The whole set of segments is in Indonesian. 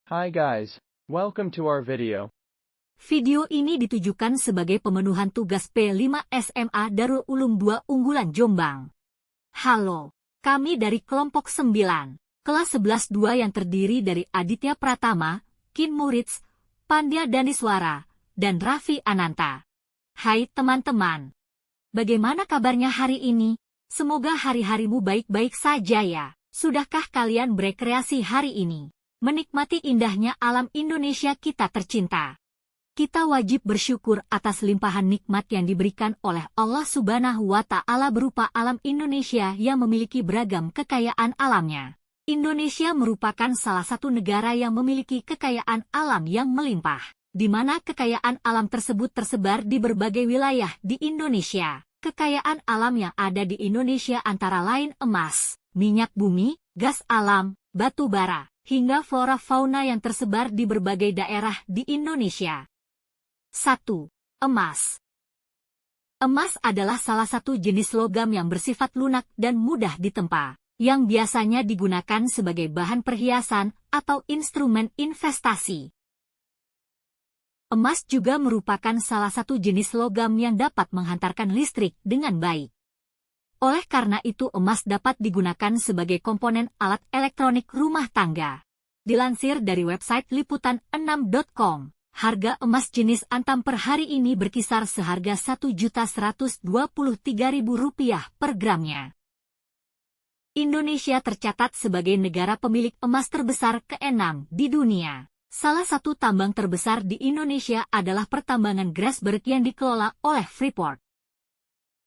Hi guys, welcome to our video. Video ini ditujukan sebagai pemenuhan tugas P5 SMA Darul Ulum 2 Unggulan Jombang. Halo, kami dari kelompok 9, kelas 11-2 yang terdiri dari Aditya Pratama, Kin Murits, Pandya Daniswara, dan Raffi Ananta. Hai teman-teman, bagaimana kabarnya hari ini? Semoga hari-harimu baik-baik saja ya. Sudahkah kalian berekreasi hari ini? Menikmati indahnya alam Indonesia kita tercinta. Kita wajib bersyukur atas limpahan nikmat yang diberikan oleh Allah Subhanahu wa Ta'ala berupa alam Indonesia yang memiliki beragam kekayaan alamnya. Indonesia merupakan salah satu negara yang memiliki kekayaan alam yang melimpah, di mana kekayaan alam tersebut tersebar di berbagai wilayah di Indonesia. Kekayaan alam yang ada di Indonesia antara lain emas, minyak bumi, gas alam, batu bara, hingga flora fauna yang tersebar di berbagai daerah di Indonesia. 1. Emas. Emas adalah salah satu jenis logam yang bersifat lunak dan mudah ditempa, yang biasanya digunakan sebagai bahan perhiasan atau instrumen investasi. Emas juga merupakan salah satu jenis logam yang dapat menghantarkan listrik dengan baik. Oleh karena itu emas dapat digunakan sebagai komponen alat elektronik rumah tangga. Dilansir dari website liputan6.com, harga emas jenis antam per hari ini berkisar seharga Rp1.123.000 per gramnya. Indonesia tercatat sebagai negara pemilik emas terbesar ke-6 di dunia. Salah satu tambang terbesar di Indonesia adalah pertambangan Grasberg yang dikelola oleh Freeport.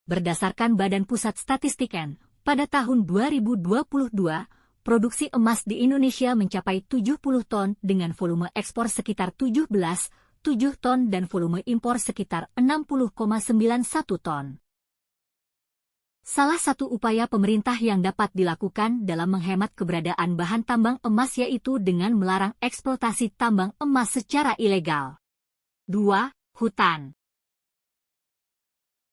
Berdasarkan Badan Pusat Statistik (BPS), pada tahun 2022, produksi emas di Indonesia mencapai 70 ton dengan volume ekspor sekitar 17,7 ton dan volume impor sekitar 60,91 ton. Salah satu upaya pemerintah yang dapat dilakukan dalam menghemat keberadaan bahan tambang emas yaitu dengan melarang eksploitasi tambang emas secara ilegal. 2. Hutan.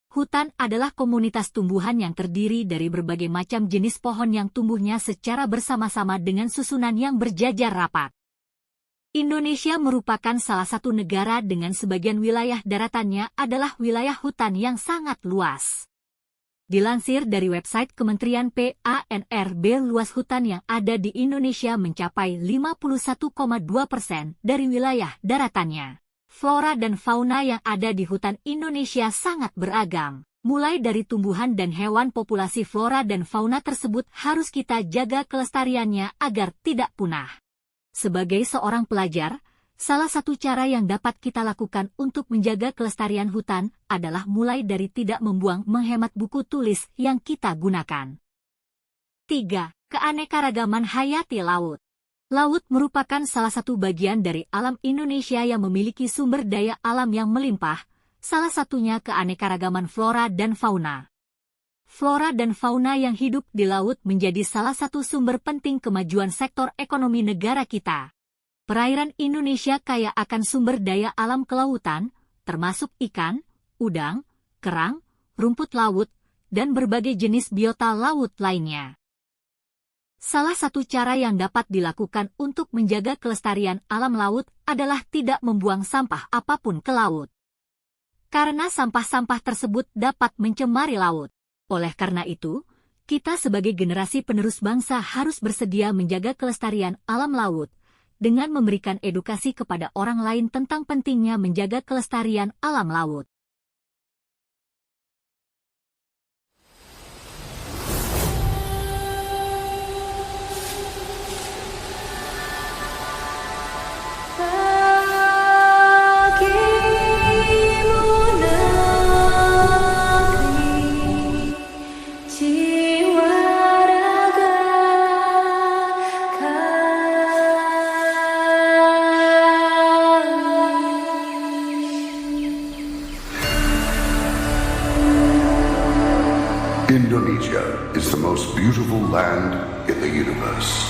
Hutan adalah komunitas tumbuhan yang terdiri dari berbagai macam jenis pohon yang tumbuhnya secara bersama-sama dengan susunan yang berjajar rapat. Indonesia merupakan salah satu negara dengan sebagian wilayah daratannya adalah wilayah hutan yang sangat luas. Dilansir dari website Kementerian PANRB, luas hutan yang ada di Indonesia mencapai 51,2% dari wilayah daratannya. Flora dan fauna yang ada di hutan Indonesia sangat beragam. Mulai dari tumbuhan dan hewan, populasi flora dan fauna tersebut harus kita jaga kelestariannya agar tidak punah. Sebagai seorang pelajar, salah satu cara yang dapat kita lakukan untuk menjaga kelestarian hutan adalah mulai dari tidak membuang, menghemat buku tulis yang kita gunakan. 3. Keanekaragaman hayati laut. Laut merupakan salah satu bagian dari alam Indonesia yang memiliki sumber daya alam yang melimpah, salah satunya keanekaragaman flora dan fauna. Flora dan fauna yang hidup di laut menjadi salah satu sumber penting kemajuan sektor ekonomi negara kita. Perairan Indonesia kaya akan sumber daya alam kelautan, termasuk ikan, udang, kerang, rumput laut, dan berbagai jenis biota laut lainnya. Salah satu cara yang dapat dilakukan untuk menjaga kelestarian alam laut adalah tidak membuang sampah apapun ke laut. Karena sampah-sampah tersebut dapat mencemari laut. Oleh karena itu, kita sebagai generasi penerus bangsa harus bersedia menjaga kelestarian alam laut, dengan memberikan edukasi kepada orang lain tentang pentingnya menjaga kelestarian alam laut. Indonesia is the most beautiful land in the universe.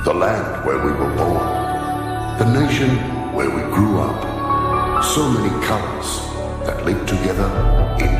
The land where we were born. The nation where we grew up. So many colors that live together in